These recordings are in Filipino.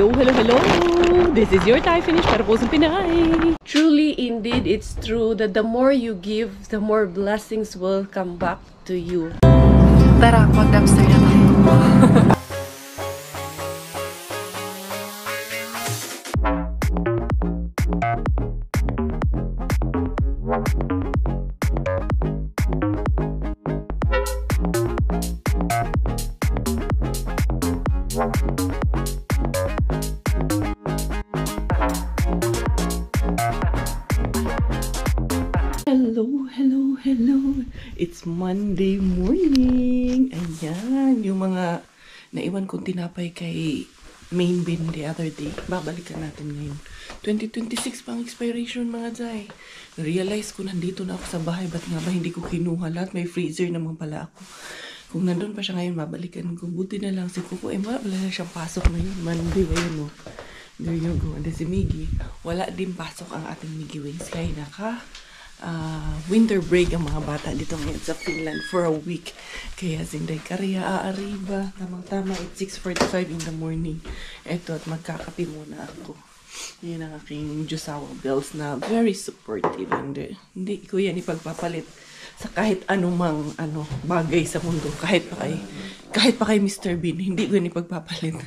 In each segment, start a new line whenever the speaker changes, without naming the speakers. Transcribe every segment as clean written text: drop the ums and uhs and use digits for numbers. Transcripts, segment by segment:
Hello, hello, hello! This is your Thai finish para Pusong Pinay! Truly, indeed, it's true that the more you give, the more blessings will come back to you. Tara, mag-dumpster na tayo. Hello, hello, hello! It's Monday morning! Ayan, yung mga naiwan kong tinapay kay main bin the other day. Babalikan natin ngayon. 2026 pang expiration mga Zay. Realize ko nandito na ako sa bahay. Ba't nga ba hindi ko kinuha lahat? May freezer naman pala ako. Kung nandun pa siya ngayon, babalikan ko. Buti na lang si Kuko. Wala na siyang pasok ngayon. Monday ngayon, no? There you go. And si Miggy, wala din pasok ang ating Miggy Wings. Kaya winter break ang mga bata dito ngayon sa Finland for a week. Kaya Zinday Karya aariba. Tamang-tama, it's 6:45 in the morning. Eto, at magkakape muna ako. Yan ang aking Jusawa Bells na very supportive. Hindi ko yan ipagpapalit sa kahit anumang bagay sa mundo. Kahit pa kay Mr. Bean, hindi ko yan ipagpapalit.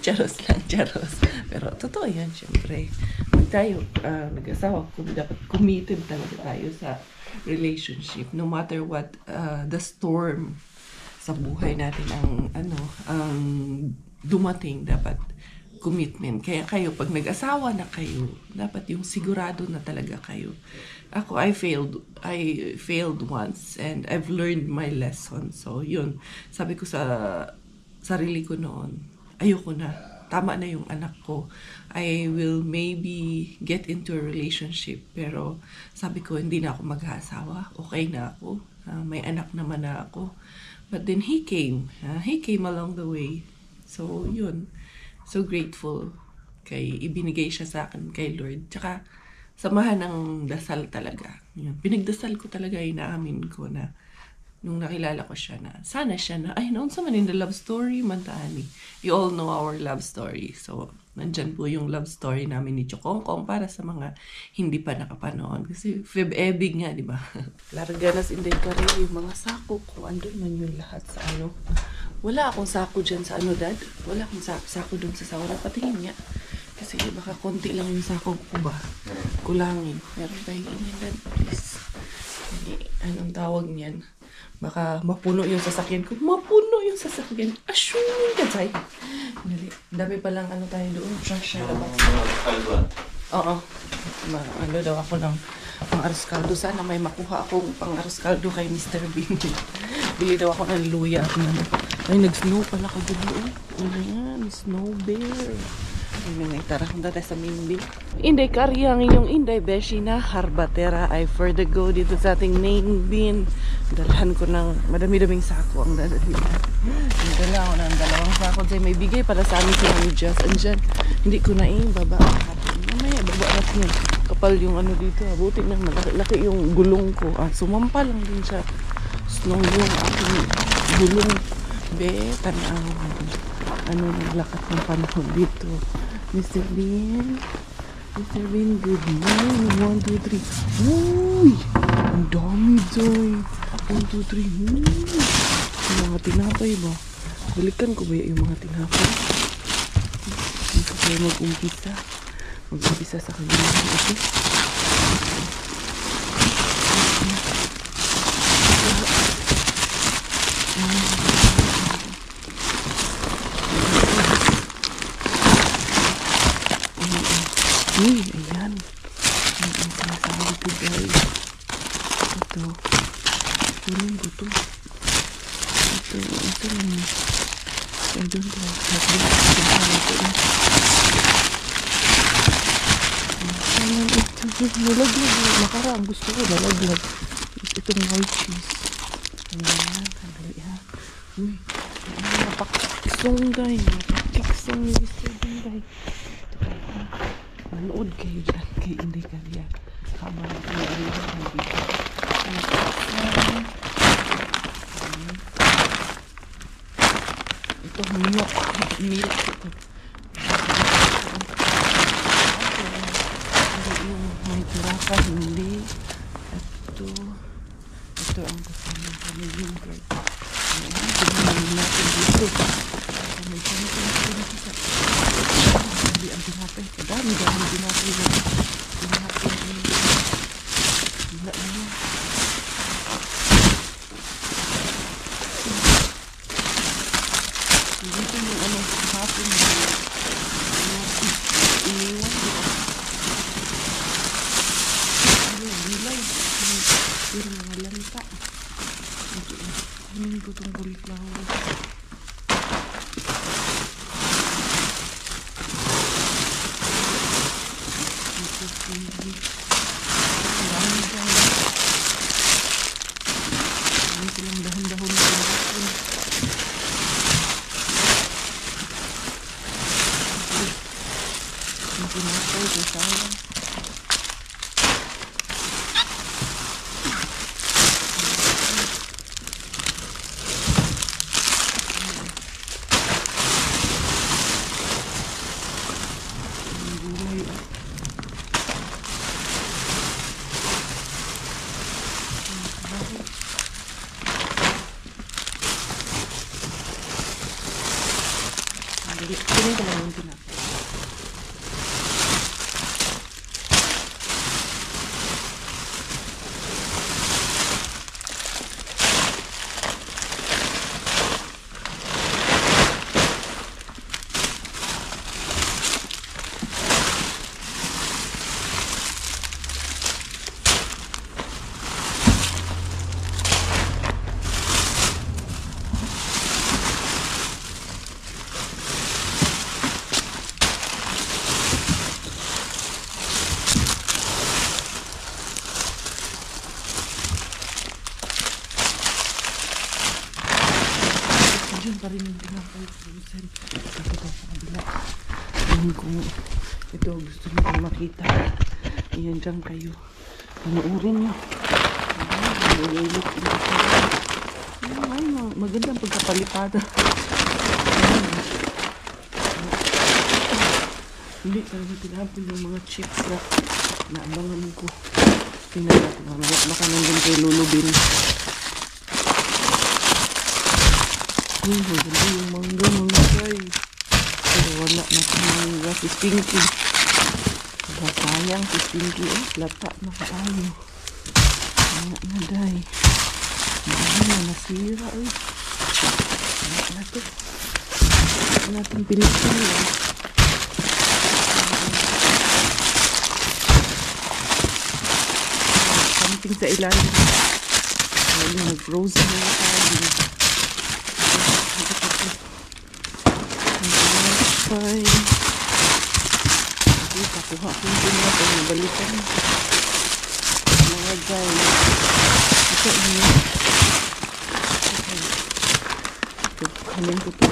Charos lang, charos. Pero totoo yan, syempre. Tayo, nag-asawa, dapat committed talaga tayo sa relationship. No matter what the storm sa buhay natin ang dumating, dapat commitment. Kaya kayo, pag nag-asawa na kayo, dapat yung sigurado na talaga kayo. Ako, I failed once and I've learned my lesson. So, yun. Sabi ko sa sarili ko noon, ayoko na. Tama na yung anak ko. I will maybe get into a relationship. Pero sabi ko, hindi na ako mag-asawa. Okay na ako. May anak naman na ako. But then he came. He came along the way. So, yun. So grateful kay ibinigay siya sa akin kay Lord. Tsaka, samahan ng dasal talaga. Yun. Pinagdasal ko talaga, inaamin ko na nung nakilala ko siya na, sana siya na, ay, noon sa man in the love story, Mantani. You all know our love story. So, nandyan po yung love story namin ni Chokongkong para sa mga hindi pa nakapanood. Kasi Feb-ebig nga, di ba? Larga na Zinday Karya yung mga sako ko. Andun man yung lahat sa Wala akong sako dyan sa Dad? Wala akong sako dun sa saura. Patingin nga. Kasi baka konti lang yung sako ko ba? Kulangin. Meron tayong ganyan, Dad. Please. Anong tawag niyan? Baka mapuno yung sasakyan ko. Mapuno yung sasakyan. Assuming ka, Zay. Dami palang tayo doon. Trash na labas. Oo. Daw ako ng pang-aros kaldo. Sana may makuha akong pang-aros kaldo kay Mr. Bean. Bili daw ako ng luya. Ay, nag-snow pala ka doon. Ano yan? Snow bear. Tara, punta tayo sa main bin. Inday Karya, ang inyong Inday Beshi na Harbatera ay for the go dito sa ating main bin. Dalahan ko ng madami-daming sako ang dadalhin. Dala ako ng dalawang sako. May bigay para sa amin si Mami Jess. Andyan, hindi ko na baba. Mamaya, baba natin yun. Kapal yung dito. Buti na, malaki yung gulong ko. Sumampa lang din siya. Snow yung aking gulong. Tanaw. Naglakat ng panahon dito. Mr. Bean, good morning. 1, 2, 3. Uy! Ang dami, Joy. 1, 2, 3. Yung mga tinapay ba? Balikan ko ba yung mga tinapay? Dito tayo mag-umpisa. Mag-umpisa sa kanilang ito. Ayan. Ang sinasabi ko, guys. Ito. Kunin ko ito. Ito lang. I don't know. Nalaglag. Nakaraan gusto ko nalaglag. Itong white cheese. Ayan. Kandali ha. Uy. Napakiksong guys. Napakiksong ni Mr. Dinday. Manood kayo dyan kay Inday Karya. Habang nag-iwan kayo dito. Ito, milk. Milk ito. baka hindi. Ito ang kasama kami yogurt. Ayan, tingnan natin dito. May pinakita. Hindi ang tinapay. Kadami-dami tinapay na. Tinapay na. Wala na yan. Dito yung ano, hapon na. Iniwan. Ano, gulay. Pero mga lanta. Kunin ko itong cauliflower. Ito sili. Marami dyan. Marami silang dahon-dahon na pinapin. Ang pinapay ko sayang. Kunin ko lang yung tinapay. Diyan pa rin yung tinapay frozen. Ito daw sa kabila. Ayan kung ito gusto nyo kong makita. Ayan dyan kayo. Panuorin nyo. Ayan, magandang pagkapalipada. Hindi talaga tinapon yung mga chips na naabangan ko. Tingnan natin. Baka nandun kay Lulubin. Maganda yung mangga mga guys. Pero wala na sa mangga si Pinky. Sayang si Pinky. Lata na kaayo. Wala na day. Wala na nasira. Wala na to. Wala natin pinitin. Something sa ilalim. Wala nag-frozen na tayo. Ay, kakuha ko yung pinapay na balikan mga guys. Ito niya kanin ko ito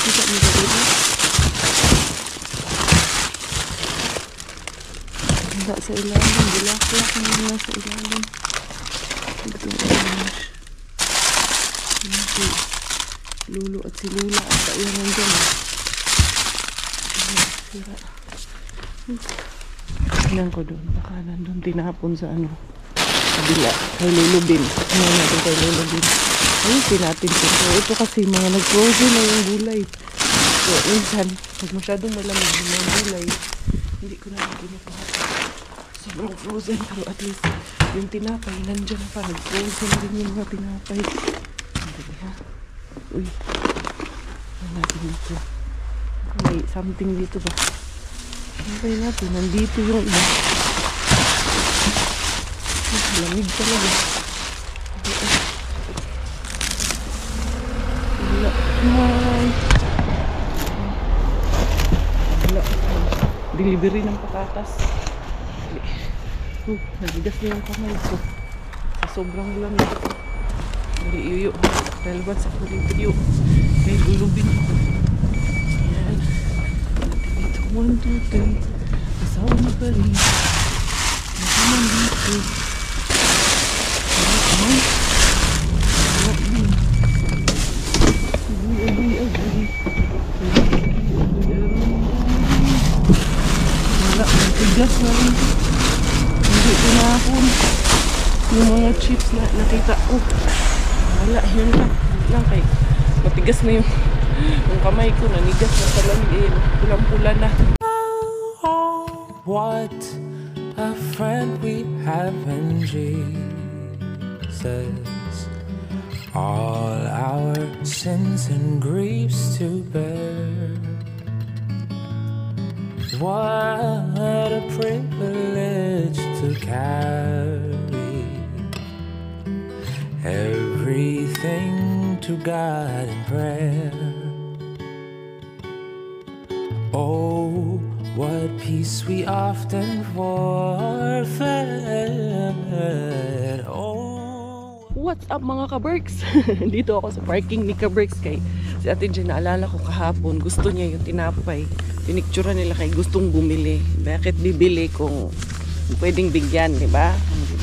kita niyo ba dito? Handa sa ilalim, bulaklak na nasa ilalim. Ito orange. Si Lulu at si Lula at ayun nandyan. Sira. Tingnan ko doon. Baka nandun tinapon sa ano. Kabila. Kay Lulubin. Tingnan natin kay Lulubin. Ayun natin ito. Ito kasi mga nag-frozen na yung gulay. So, minsan, pag masyadong malamig yung mga gulay, hindi ko na pinapahati. Sobrang frozen. Pero at least, yung tinapay, nandyan pa. Nag-frozen din yung mga tinapay. Ha? Uy. Ano natin dito? May something dito ba? Ano natin? Nandito yung iba. Lamig talaga. Wala. Hi. Wala. Delivery ng patatas. Nagigas na yung kamay ko. Sa sobrang lamig. Hindi yuyo. Dahil ba't sa video may lulubin ako. Ayan. Natin dito. 1, 2, 3. Asawa na pa rin. Naman dito. Ayan. Ayan. Ayan. Ayan. chips na nakita ko. Wala, yun lang kay matigas na yung kamay ko, nanigas na sa langin. Pulang-pula na.
What a friend we have in Jesus. All our sins and griefs to bear. What a privilege to carry everything to God in prayer. Oh, what peace we often forfeit. Oh.
What's up mga ka-Berks? Dito ako sa parking ni ka-Berks kay si Ate Jen, naalala ko kahapon, gusto niya yung tinapay. Pinictura nila kay gustong bumili. Bakit bibili kung pwedeng bigyan, di ba?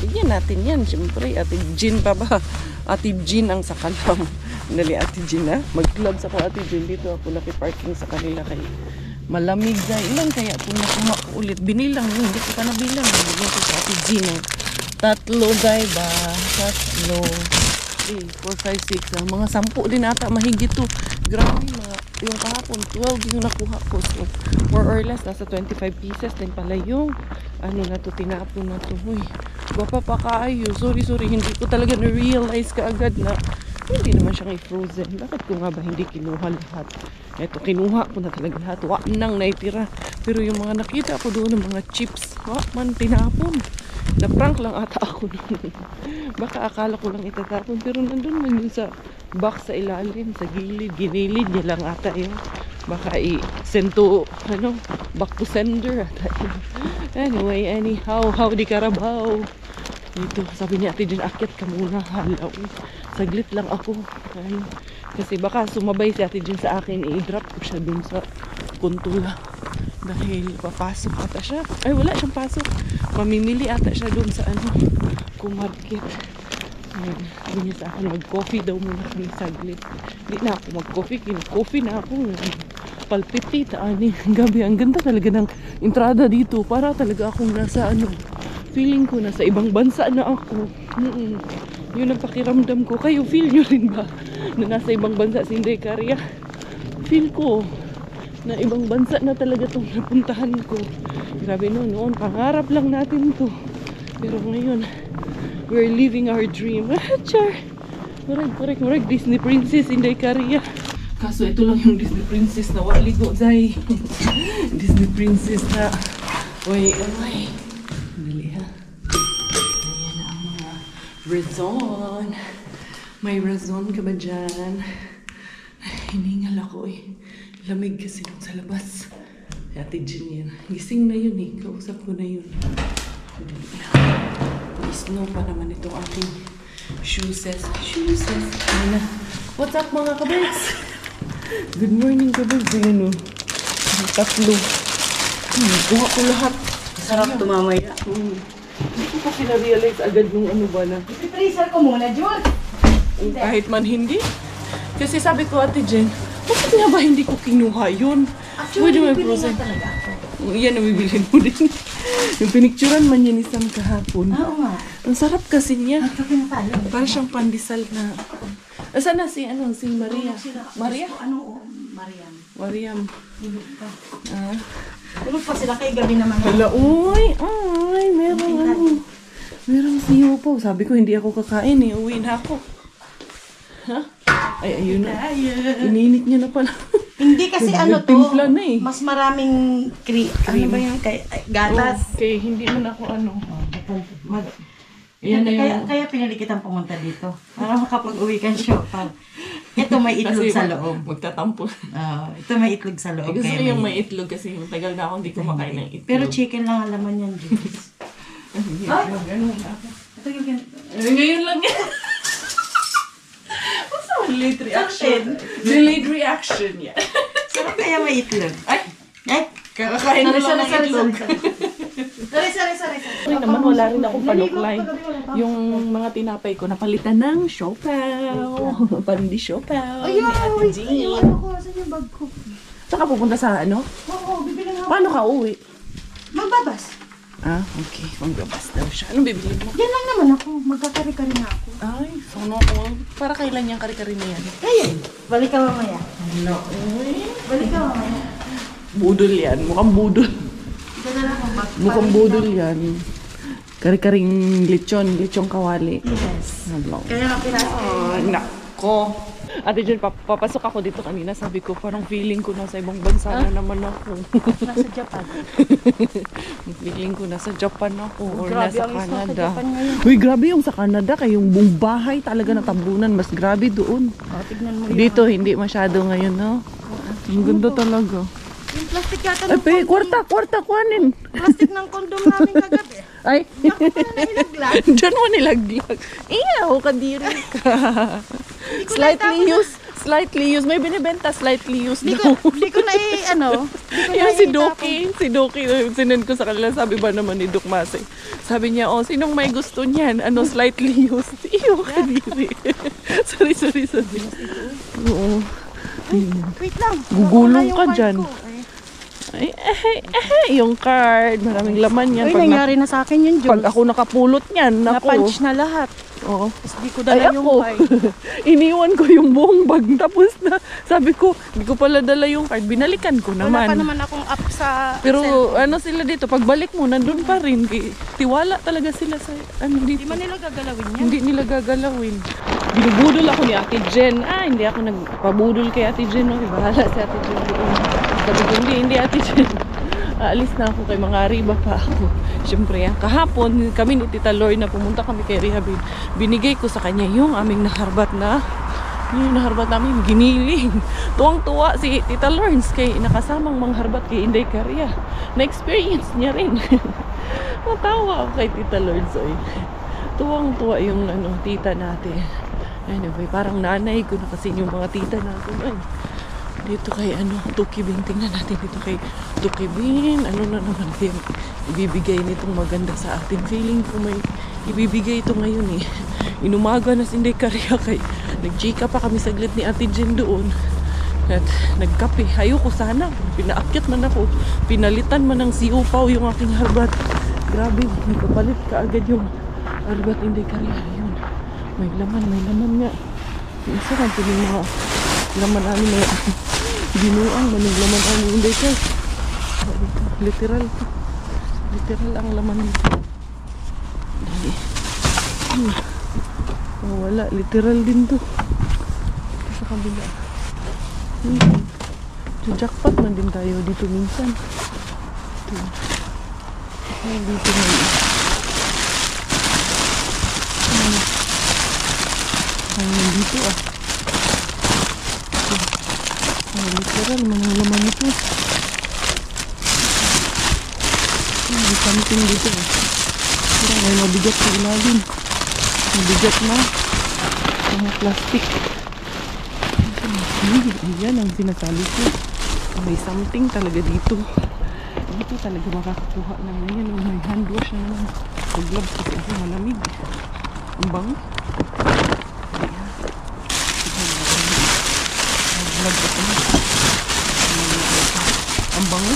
Bigyan natin yan. Siyempre, Ate Jen pa ba? Ate Jen ang sakalam. Dali Ate Jen ha? Mag-gloves ako Ate Jen. Dito ako naki-parking sa kanila kay malamig na. Ilan kaya kung nakuha ko ulit? Binilang yun. Hindi ko pa nabilang. Bigyan ko sa Ate Jen eh. Tatlo guy ba? Tatlo. 3, 4, 5, 6. Mga 10 din ata. Mahigit to. Grabe mga. Yung kahapon 12 yung nakuha ko. So more or less nasa 25 pieces din pala yung ano na to. Tinapon na to. Uy. Bapa pa kaayo. Sorry. Hindi ko talaga na-realize kaagad na hindi naman siyang i-frozen. Bakit ko nga ba hindi kinuha lahat? Eto, kinuha ko na talaga lahat. Wak nang naitira. Pero yung mga nakita ko doon ng mga chips, wak man tinapon. Na-prank lang ata ako noon. Baka akala ko lang itatapon. Pero nandun man yun sa box sa ilalim, sa gilid. Ginilid niya lang ata yun. Baka i-send to, back to sender ata yun. Anyway, anyhow, howdy Carabao. Dito, sabi niya, Ate Jen, akyat ka muna. Hala, saglit lang ako. Kasi baka sumabay si Ate Jen sa akin, i-drop ko siya dun sa kuntula. Dahil papasok ata siya. Ay, wala siyang pasok. Mamimili ata siya dun sa kumarket. Sabi niya sa akin, mag-coffee daw muna kami saglit. Hindi na ako mag-coffee. Kino-coffee na ako. Palpiti, taani. Gabi, ang ganda talaga ng entrada dito. Para talaga akong nasa feeling ko nasa ibang bansa na ako. Yun ang pakiramdam ko. Kayo, feel nyo rin ba na nasa ibang bansa si Inday Caria? Feel ko na ibang bansa na talaga itong napuntahan ko. Grabe noon, pangarap lang natin to. Pero ngayon, we're living our dream. Char! Murag, Disney Princess, Inday Caria. Kaso ito lang yung Disney Princess na waligo, Zay. Disney Princess na, oy. Dali ha. Ayan na ang mga razon. May razon ka ba dyan? Hiningal ako eh. Lamig kasi nung sa labas. Ate Jen yan. Gising na yun eh. Kausap ko na yun. Snow pa naman itong aking shoes. Ayan na. What's up mga ka-Berks? Good morning ka-Berks. Ayan o. Tatlo. Kuha ko lahat.
Sarap tumamaya.
Hindi ko kasi na-realize agad nung ba na.
Ipitracer ko muna, Jun.
Kahit man hindi. Kasi sabi ko, Ate Jen, bakit nga ba hindi ko kinuha yun?
Actually, bibili nga talaga ako.
Yan, nabibilin mo din. Yung pinicturan man yan isang kahapon.
Oo nga.
Ang sarap kasi niya.
Magkape na tayo.
Para siyang pandesal na. Asan na si Maria? Maria? Mariam.
Tulog pa. Tulog pa sila kay gabi naman.
Hala, ay, merong siyopo. Sabi ko, hindi ako kakain eh. Uwi na ako. Ha? Ay, ayun na. Ininit niya na pala.
Hindi kasi
Nagtimpla na eh.
mas maraming ano ba yan? Gatas.
Okay, hindi man ako
Yan kaya pinili kitang pumunta dito. Para makapag-uwi kang shopping. Ito may itlog sa loob.
Magtatampo.
Ito may itlog sa loob.
Gusto ko yung may itlog kasi tagal na ako hindi kumakain ng itlog.
Pero chicken lang ang laman yan, Jules. Ay! Ito yung
ngayon lang yan. What's a late reaction? Delayed reaction, yeah.
Sarap kaya may itlog.
Ay! Kakakain mo lang ng itlog.
Sorry.
Ay naman, wala rin akong panuklay. Yung mga tinapay ko, napalitan ng siopaw. Pandi siopaw.
Ay, wait. Ano ko? Saan yung bag ko?
Saan ka pupunta sa
Oo, bibili nga ako.
Paano ka uwi?
Magbabas.
Ah, okay. Magbabas daw siya. Anong bibili mo?
Yan lang naman ako. Magkakari-kari na ako.
Ay, sono ko. Para kailan yung kari-kari na yan?
Ayun. Balik ka mamaya.
No.
Balik ka mamaya.
Budol yan. Mukhang budol.
Dala lang akong bag.
Mukhang budol yan. Kari-karing lechon. Lechong kawali.
Yes.
Hello.
Kaya nga piraso.
Oh, nako. Ate Jen, papasok ako dito kanina. Sabi ko, parang feeling ko nasa ibang bansa na naman ako.
Nasa Japan.
Feeling ko nasa Japan ako or
Grabe
nasa
ang isang sa
Canada.
Japan ngayon.
Uy, grabe yung sa Canada. Kaya yung buong bahay talaga natabunan. Mas grabe doon.
Tignan mo yun.
Dito, hindi masyado ngayon, no? Ang ganda talaga.
Yung plastic yata
Ay,
ng
pe, kwarta, kuhanin.
plastic ng kondom namin kagabi.
Ay,
Ako pala nailaglag.
dyan mo nilaglag. Iyaw, kadiri ka. Slightly used. May binibenta slightly used
Hindi
daw.
ko na
Yung si Doki, sinend ko sa kanila, sabi ba naman ni Doc Mase. Sabi niya, oh, sinong may gusto niyan? Ano, slightly used? Iyo, kadiri. sorry. Oo.
Wait lang.
Gugulong
Nawala yung
ka
card
dyan.
ko.
Yung card. Maraming laman yan.
Uy, nangyari na sa akin yun, Jules.
Pag ako nakapulot niyan, nako.
Na-punch na lahat.
Oo.
Tapos di ko dala yung card.
Iniwan ko yung buong bag. Tapos na, sabi ko, hindi ko pala dala yung card. Binalikan ko
Wala
naman.
pa naman akong app sa
Pero
cellphone.
ano sila dito, pagbalik mo, nandun pa rin. Tiwala talaga sila sa, ano
Di
dito.
man nila gagalawin yan.
Hindi nila gagalawin. Binubudol ako ni Ate Jen. Hindi ako nagpabudol kay Ate Jen. No? Bahala si Ate Jen doon. Sabi ko, hindi Ate Jen. Aalis na ako kay mga Arriba pa ako. Siyempre, kahapon kami ni Tita Lorna, pumunta kami kay Rehabin. Binigay ko sa kanya yung aming naharbat namin, giniling. Tuwang-tuwa si Tita Lawrence kay nakasamang mangharbat kay Inday Caria. Na-experience niya rin. Natawa ako kay Tita Lawrence. Tuwang-tuwa yung tita natin. Anyway, parang nanay ko na kasi yung mga tita natin. Ay, dito kay Tukibin. Tingnan natin dito kay Tukibin. Ano na naman din ibibigay nitong maganda sa atin. Feeling ko may ibibigay ito ngayon eh. Inumaga na si Inday Caria kay nag-chika pa kami saglit ni Ate Jen doon. At nagkape. Ayoko sana. Pinaakyat man ako. Pinalitan man ng siupaw yung aking harbat. Grabe. Nagkapalit ka agad yung harbat ni Inday Caria. Yun. May laman nga. Isa lang yung mga laman namin na binuang manong laman namin Inday Caria. Literal ang laman nito. Dali. Wala. Literal din to. Sa kabila. Jackpot man din tayo dito minsan. Dito may dito literal mga laman nito. May something dito parang may mabigat sa ilalim. Mabigat na mga plastic. Ayan ang sinasabi ko. May something talaga dito. Dito talaga makakakuha ng ganyan. May hand wash na naman. Mag-gloves kasi ako malamig. Ang bango. Mag-gloves ako na. Ang bango.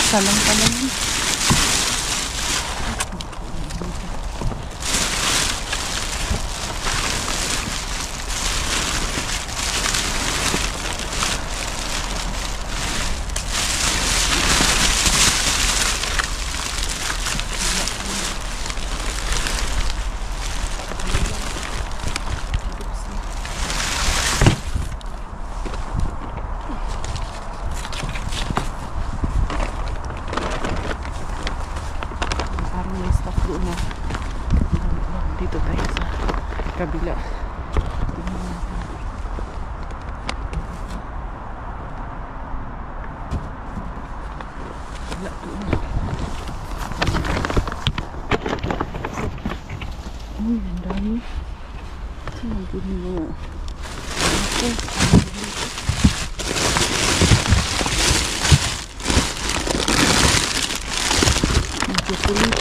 Isa lang pala yun. Dito tayo sa kabila. Wala doon. Uy, ang dami. Saan po yung mga chocolate.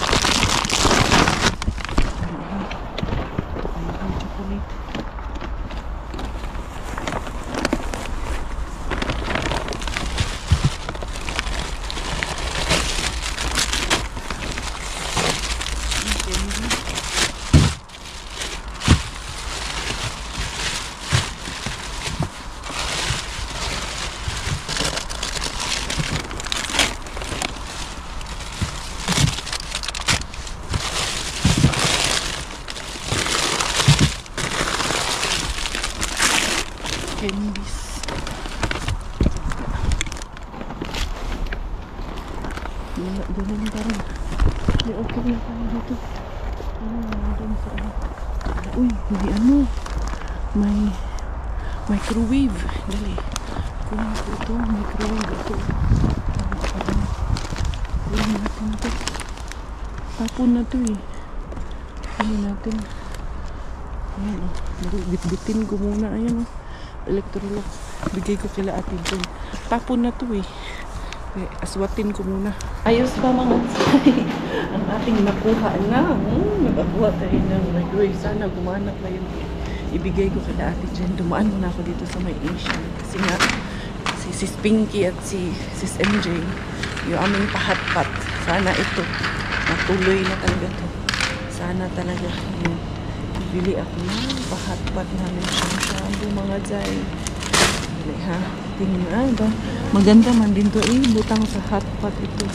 Doon na parang. May okay na tayo dito. Doon sa ano. Uy, may ano. May microwave. Dali. Kunin ko ito. Microwave ito. Kunin natin ito. Tapon na ito eh. Kunin natin. Ayan o. Bitbitin ko muna. Ayan o. Electrolux. Bigay ko kila Ate Jen. Tapon na ito eh. Aswatin ko muna. Ayos ba mga tsay? Ang ating nakuha na. Nakakuha tayo ng microwave. Sana gumanak na yun. Ibigay ko kila Ate Jen. Dumaan muna ako dito sa may Asian. Kasi nga, si Sis Pinky at si Sis MJ, yung aming pahat-pat. Sana ito. Matuloy na talaga to. Sana talaga. Bili ako ng pahat-pat namin shabu mga tsay. Dali ha. Tingnan ba? Maganda man din to eh. Butang sa hotpot ito.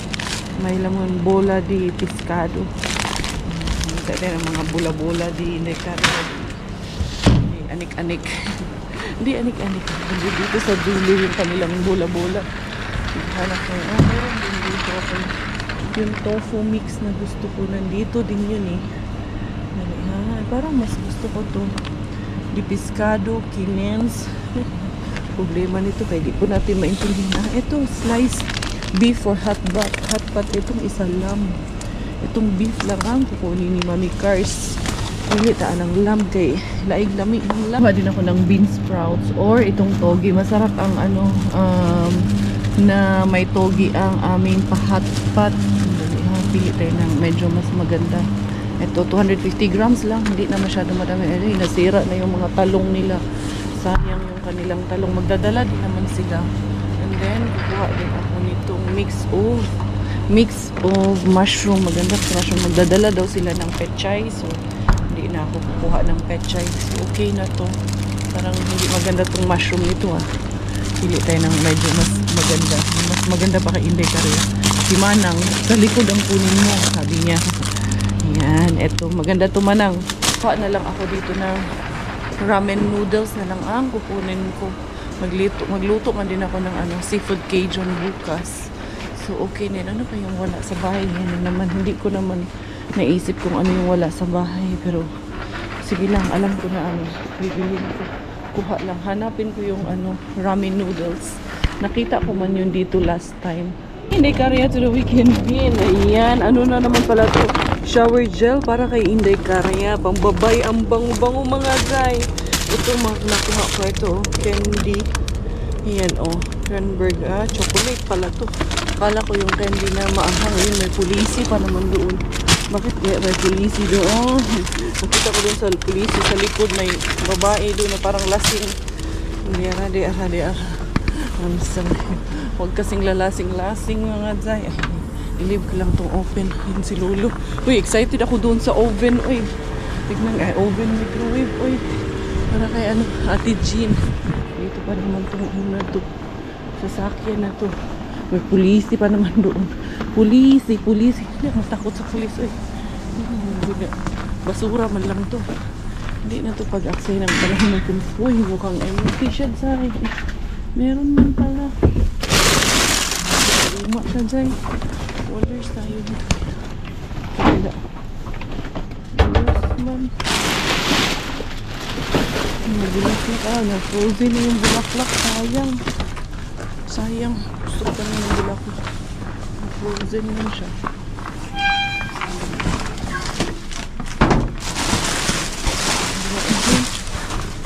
May laman bola di pescado. Dati ng mga bola-bola di nekara. Anik-anik. Hindi anik-anik. Hindi dito sa dulo yung kanilang bola-bola. Hanap ko. Meron din dito ako. Yung tofu mix na gusto ko. Nandito din yun eh. Parang mas gusto ko to. Di pescado, kinens. Problema nito kaya di po natin maintindihan. Ito, sliced beef for hot pot. Hot pot, itong isa lamb. Itong beef lang ang kukunin ni Mami Cars. Pili taan ng lamb kay laig lami ng lamb. Din ako ng bean sprouts or itong togi. Masarap ang ano, na may togi ang aming pa-hot pot. Pili tayo ng medyo mas maganda. Ito, 250 grams lang. Hindi na masyado madami. Nasira na yung mga talong nila. Sayang yung kanilang talong. Magdadala din naman sila. And then, kukuha din ako nitong mix of mushroom. Maganda sa mushroom. Magdadala daw sila ng pechay. So, hindi na ako kukuha ng pechay. So, okay na to. Parang hindi maganda tong mushroom nito ah. Pili tayo ng medyo mas maganda. Mas maganda pa kay Inday Karia. Si Manang, sa likod ang kunin mo. Sabi niya. Yan. Eto, maganda to Manang. Kuha na lang ako dito ng ramen noodles na lang ang kukunin ko. Magluto man din ako ng ano, seafood Cajun bukas. So okay na. Ano pa yung wala sa bahay? Yan naman. Hindi ko naman naisip kung ano yung wala sa bahay. Pero sige lang, alam ko na ano. Bibilin ko. Kuha lang. Hanapin ko yung ano, ramen noodles. Nakita ko man yun dito last time. Inday Karia to the weekend bin. Ayan. Ano na naman pala to? Shower gel para kay Inday Karia. Pangbabay ang bango-bango mga guy. Ito nakuha ko ito. Candy. Ayan oh. Cranberg. Chocolate pala to. Kala ko yung candy na maanghang. Ayun, may pulisi pa naman doon. Bakit kaya may pulisi doon? Nakita ko doon sa pulisi. Sa likod may babae doon na parang lasing. Di ara. Huwag kasing lalasing-lasing mga guy. I-leave ko lang tong open. Yun si Lolo. Uy, excited ako doon sa oven. Uy, tignan nga, oven microwave. Uy, para kay ano, Ate Jean. Dito pa naman itong una to. Sasakyan na to. May pulisi pa naman doon. Pulisi. Hindi ako takot sa pulis. Uy, basura man lang to. Hindi na to pag-aksay ng panahon ng pulis. Uy, mukhang empty siya dyan. Meron man pala. Luma na dyan. Orders tayo dito. Wala. Ayos man. Bulaklak na-frozen na yung bulaklak. Sayang. Gusto ko na yung bulaklak. Na-frozen na siya.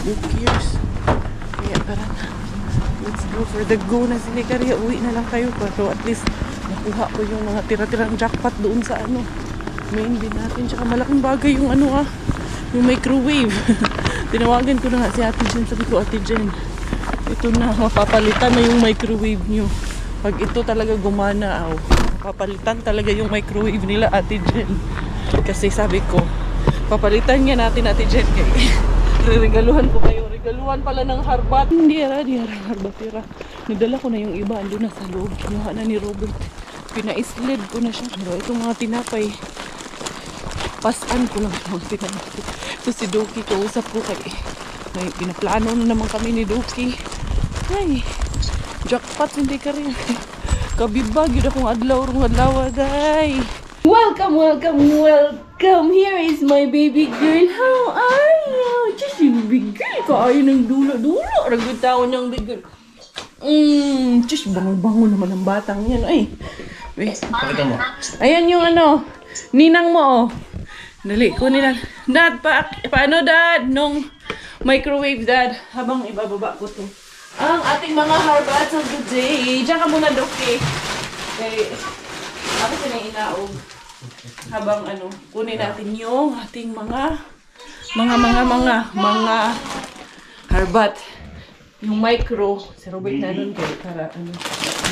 Who cares? Kaya tara na. Let's go for the go na si Karia. Uwi na lang kayo. Pero at least nakuha ko yung mga tira-tirang jackpot doon sa ano. Main din natin. Tsaka malaking bagay yung ano yung microwave. Tinawagan ko na nga si Ate Jen. Sabi ko, Ate Jen, ito na. Mapapalitan na yung microwave nyo. Pag ito talaga gumana, mapapalitan talaga yung microwave nila, Ate Jen. Kasi sabi ko, papalitan nga natin, Ate Jen. Regaluhan ko kayo. Regaluhan pala ng harbat. Hindi harbatira. Nidala ko na yung iba. Ando na sa loob. Kinuha na ni Robert. Pina-sled ko na siya. Pero itong mga tinapay, pasan ko lang mga tinapay. So si Doki, kausap ko kay may pinaplano na naman kami ni Doki. Ay, jackpot hindi ka rin. Kabibag, yun akong adlaw rong adlaw, day. Welcome, welcome, welcome. Here is my baby girl. How are you? Just yung big girl. Kaayo ng dulo-dulo. Ragot tao niyang big girl. Just bango-bango naman ang batang yan. Ay, wait. Ayan yung ano, ninang mo, oh. Dali, kunin na. Dad, paano, Dad? Nung microwave, Dad. Habang ibababa ko to. Ang ating mga harbats of the day. Diyan ka muna, Doki. Okay. Ako sila inaog. Habang ano, kunin natin yung ating mga harbat. Yung micro. Si Robert na nun kayo. Para ano.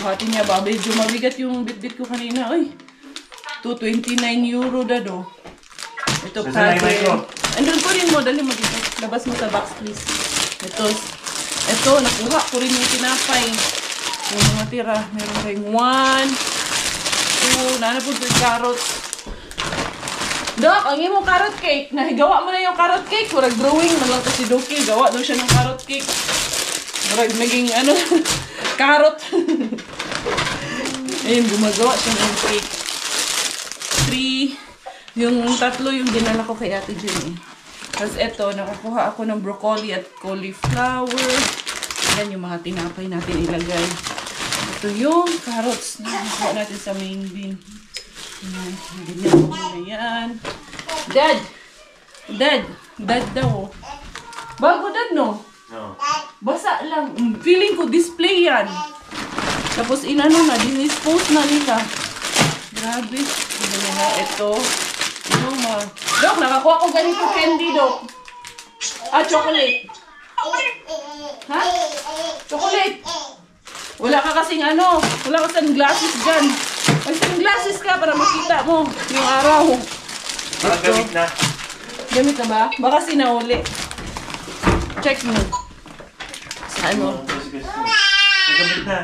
Buhatin niya ba? Medyo mabigat yung bit-bit ko kanina. Ay, 229 euro, Dad, oh. Ito, packet. Andun ko rin mo. Dali mo dito. Labas mo sa box, please. Ito, nakuha ko rin yung tinapay. Yung mga tira. Meron kayong 1, 2, nanapod ko yung carrots. Dok, ang imong carrot cake. Nahigawa mo na yung carrot cake. Murag drawing na lang si Doki. Gawa daw siya ng carrot cake. Murag naging ano, carrot. Ayun, gumagawa siya ng cake. 3. Yung tatlo yung dinala ko kay Ate Jenny. Tapos eto, nakakuha ako ng broccoli at cauliflower. Yan yung mga tinapay natin ilagay. Ito yung carrots na nakuha natin sa main bin. Yan, ganyan ko muna yan. Dad daw. Bago, Dad, no? No. Basa lang. Feeling ko display yan. Tapos inano na, dinispose na nila. Grabe. Ganyan na, ito. Dok, nakakuha ko ganito candy, Dok. Chocolate. Ha? Chocolate. Wala ka kasing ano, wala ka sunglasses dyan. May sunglasses ka para makita mo yung araw.
Gamit na.
Gamit na ba? Baka sinauli. Check mo. Sa ano?
Gamit na.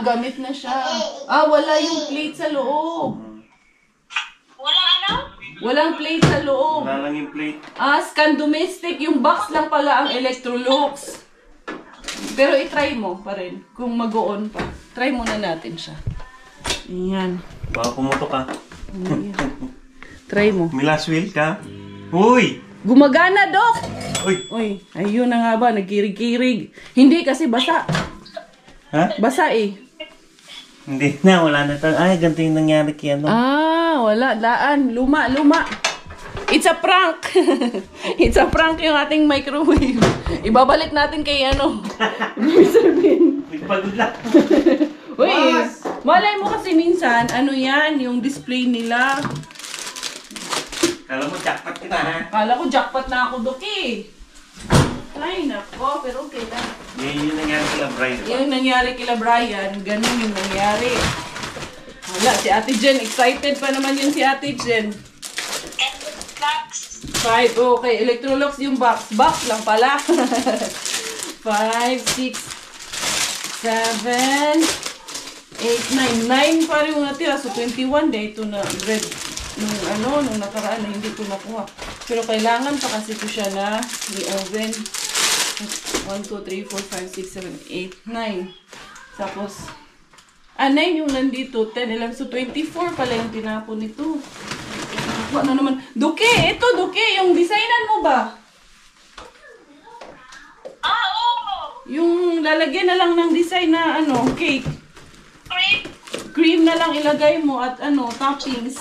Gamit na siya. Wala yung plate sa loob. Walang plate sa loob.
Wala lang yung plate.
Scan domestic. Yung box lang pala ang Electrolux. Pero i-try mo pa rin. Kung mag-on pa. Try muna natin siya. Ayan.
Baka pumuto ka.
Try mo.
May last wheel ka? Uy!
Gumagana, Dok!
Uy!
Ayun na nga ba. Nagkirig-kirig. Hindi kasi basa.
Ha?
Basa eh.
Hindi na. Wala na tayo. Ay, ganito yung nangyari kaya no?
Wala. Daan. Luma. It's a prank. It's a prank yung ating microwave. Ibabalik natin kay ano. Mr. Bean.
Pagod lang.
Uy, malay mo kasi minsan, ano yan, yung display nila.
Kala mo jackpot kita ha?
Kala ko jackpot na ako, Doki. Ay, nako, pero okay lang.
Yung nangyari kila Brian.
Yung nangyari kila Brian, ganun yung nangyari. Wala, si Ate Jen, excited pa naman yun si Ate Jen. Five, okay, Electrolux yung box. Box lang pala. 5, 6, 7, 8, 9. 9 pa rin yung natira. So, 21 day ito na red. Nung nakaraan na hindi ko nakuha. Pero kailangan pa kasi ko siya na i-oven. 1, 2, 3, 4, 5, 6, 7, 8, 9. Tapos, 9 yung nandito. 10, 11. So, 24 pala yung tinapon nito. Ano naman? Duke! Ito, Duke! Yung designan mo ba?
Oo!
Yung lalagyan na lang ng design na cake. Cream na lang ilagay mo at toppings.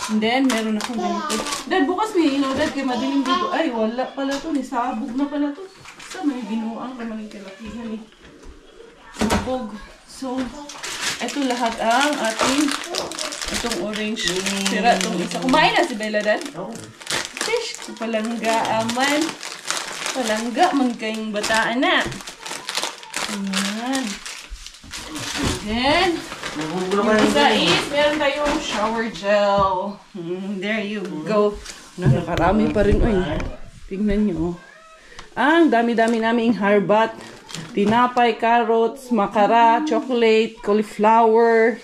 And then, meron akong ganito. Dad, bukas may ilaw, Dad, kaya madilim dito. Ay, wala pala to. Nisabog na pala to. Sa may binuang ka mga kalakihan eh. Sabog. So, ito lahat ang ating itong orange. Sira itong isa. Kumain na si Bella, Dad?
Oo.
Fish, palangga aman. Palangga, man kayong bataan na. Ayan. Then, yung isa is, meron tayong shower gel. There you go. Nakarami pa rin. Uy, tingnan nyo. Ang dami-dami naming harbat. Tinapay, carrots, makara, chocolate, cauliflower.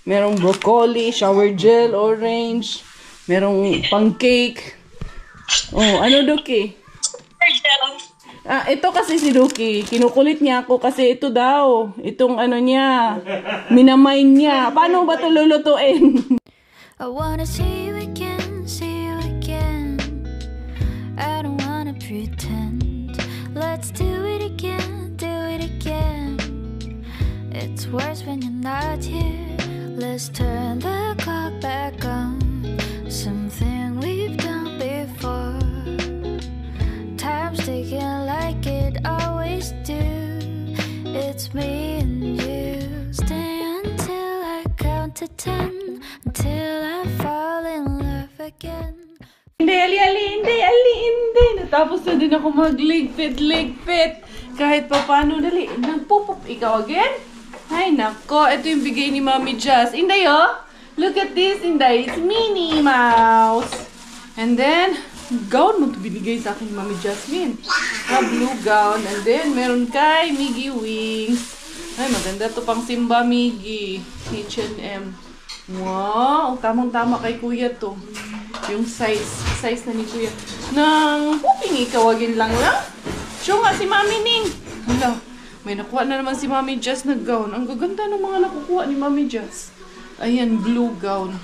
Merong broccoli, shower gel, orange. Merong pancake. Oh, ano, Doki? Ito kasi si Duki, kinukulit niya ako kasi ito daw, itong ano niya, minamay niya. Paano ba ito lulutuin?
I wanna see you again, see you again. I don't wanna pretend. Let's do it again, do it again. It's worse when you're not here. Let's turn the clock back on. Something we've done before. Time's ticking like it always do. It's me and you. Stay until I count to 10. Until I fall in love again.
Hindi. Natapos na din ako magligpit. Kahit pa paano, dali. Nagpupop ikaw again? Ay, nako. Ito yung bigay ni Mommy Jazz. Inday, oh. Look at this, Inday. It's Minnie Mouse. And then, gown mo ito binigay sa akin ni Mommy Jasmine. Blue gown. And then, meron kay Miggy Wings. Ay, maganda to pang Simba Miggy. H&M. Wow, tamang-tama kay Kuya to. Yung size na ni Kuya. Nang puping ikawagin lang. Siya nga si Mami Ning. Hala, may nakuha na naman si Mami Jazz na gown. Ang gaganda ng mga nakukuha ni Mami Jazz. Ayan, blue gown.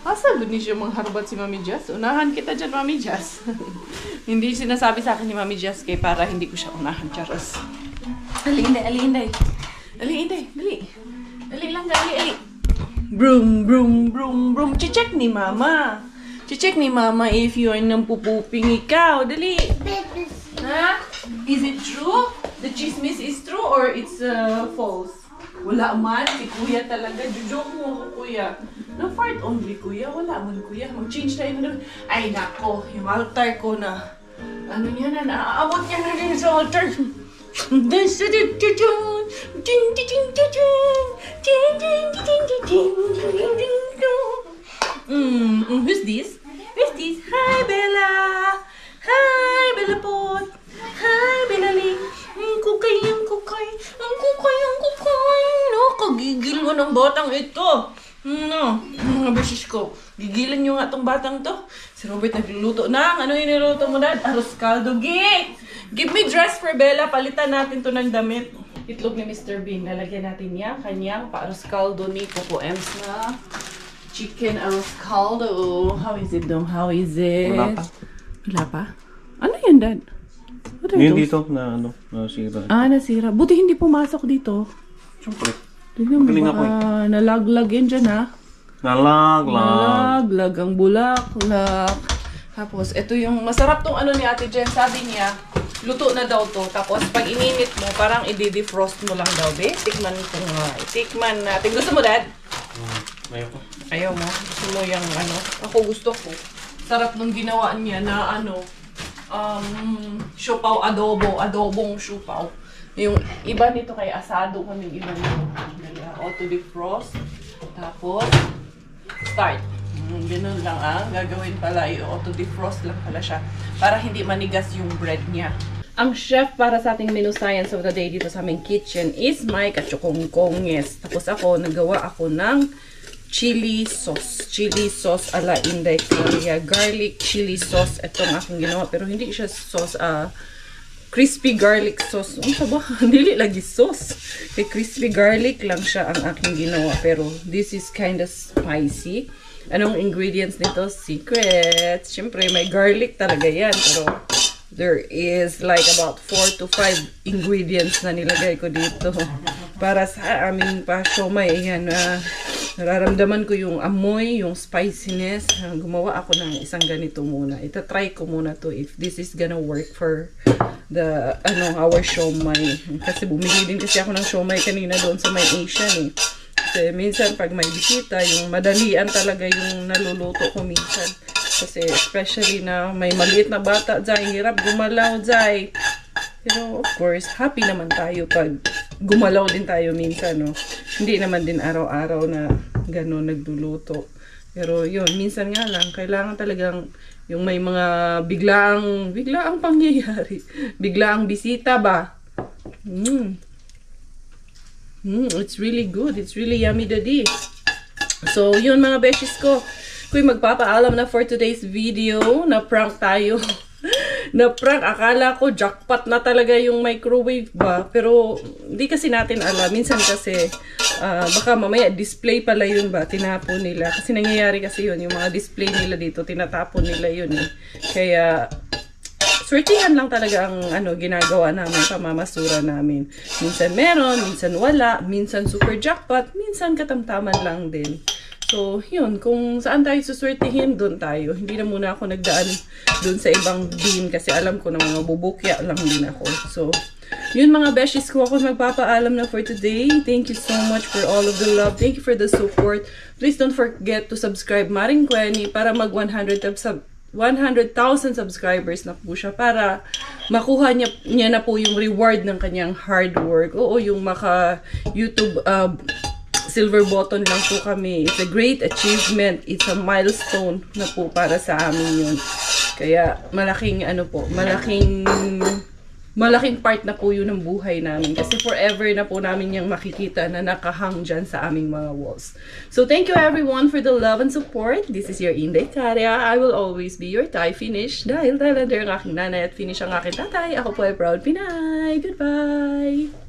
Asa doon niya mangharbat si Mami Jazz? Unahan kita dyan, Mami Jazz. Hindi sinasabi sa akin ni Mami Jazz kay para hindi ko siya unahan, Charos. Ali, Inday. Dali lang, dali. Broom. Check ni Mama. Check ni Mama if you are nang pupuping ikaw. Dali. Ha? Is it true? The chismis is true or it's false? Wala man. Si Kuya talaga. Joke mo ako, Kuya. No fart only, Kuya. Wala man, Kuya. Mag-change tayo na. Ay, nako. Yung altar ko na. Ano niya na? Naaabot niya na rin sa altar. Who's this? Hi, Bella! Hi, Bella Pot! Hi, Bella Ling! Ang kukay! No, kagigil mo ng batang ito! No, mga beses ko. Gigilan nyo nga tong batang to. Si Robert nagluluto na. Ano yung niluto mo, Dad? Arroz caldo. Give me dress for Bella. Palitan natin to ng damit. Itlog ni Mr. Bean. Lalagyan natin niya. Kanyang pa-arroz caldo ni Coco Ems na chicken arroz caldo. How is it, Dong? How is it? Wala pa? Ano yan, Dad? What are
Yun
those?
dito na nasira.
Nasira. Buti hindi pumasok dito.
Siyempre.
Tignan mo,
Magaling ako
baka nalaglag yan dyan, ha? Nalaglag ang bulaklak. Tapos, ito yung masarap tong ano ni Ate Jen. Sabi niya, luto na daw to. Tapos, pag ininit mo, parang i-defrost mo lang daw, be. Tikman ko nga. Tikman natin. Gusto mo, Dad?
Ayoko.
Ayaw mo? Gusto mo yung ano? Ako gusto ko. Sarap nung ginawa niya na ano, siopaw adobo. Adobong siopaw. Yung iba nito kay asado kaming iba nito. Auto defrost. Tapos, start. Ganun lang gagawin pala yung auto defrost lang pala siya. Para hindi manigas yung bread niya. Ang chef para sa ating menu science of the day dito sa aming kitchen is Mike at Chokongkonges. Tapos nagawa ako ng chili sauce. Chili sauce ala Inday Korea. Garlic chili sauce. Itong aking ginawa. Pero hindi siya sauce, crispy garlic sauce. Ano ba? Dili lagi sauce. Kay crispy garlic lang siya ang aking ginawa. Pero this is kind of spicy. Anong ingredients nito? Secret. Siyempre, may garlic talaga yan. Pero there is like about 4 to 5 ingredients na nilagay ko dito. Para sa aming pa-siomai. Ayan, nararamdaman ko yung amoy, yung spiciness. Gumawa ako ng isang ganito muna. Ita-try ko muna to if this is gonna work for the our siomai. Kasi bumili din kasi ako ng siomai kanina doon sa may Asian eh. Kasi minsan pag may bisita, yung madalian talaga yung naluluto ko minsan. Kasi especially na may maliit na bata dyan, hirap gumalaw dyan. Pero of course, happy naman tayo pag gumalaw din tayo minsan, no? Hindi naman din araw-araw na gano'n nagluluto. Pero yun, minsan nga lang, kailangan talagang yung may mga biglaang pangyayari. Biglaang bisita ba? It's really good. It's really yummy daddy. So, yun mga beshes ko. Kuy magpapaalam na for today's video. Na prank tayo. na prank. Akala ko jackpot na talaga yung microwave ba. Pero hindi kasi natin alam. Minsan kasi baka mamaya display pala yun ba. Tinapon nila. Kasi nangyayari kasi yun. Yung mga display nila dito, tinatapon nila yun eh. Kaya swertihan lang talaga ang ginagawa namin, pamamasura namin. Minsan meron, minsan wala, minsan super jackpot, minsan katamtaman lang din. So, yun, kung saan tayo suswertihin, doon tayo. Hindi na muna ako nagdaan doon sa ibang bin kasi alam ko na mga bubukya lang din ako. So, yun mga beshies ko, ako magpapaalam na for today. Thank you so much for all of the love. Thank you for the support. Please don't forget to subscribe Maring Kweni para mag 100,000 subscribers na po siya para makuha niya na po yung reward ng kanyang hard work. Oo, yung maka YouTube silver button lang po kami. It's a great achievement. It's a milestone na po para sa amin yun. Kaya malaking malaking part na po yun ng buhay namin. Kasi forever na po namin yung makikita na nakahang dyan sa aming mga walls. So, thank you everyone for the love and support. This is your Inday Karya. I will always be your Thai Finish. Dahil Thailander ang aking nanay at Finish ang aking tatay. Ako po ay proud Pinay. Goodbye!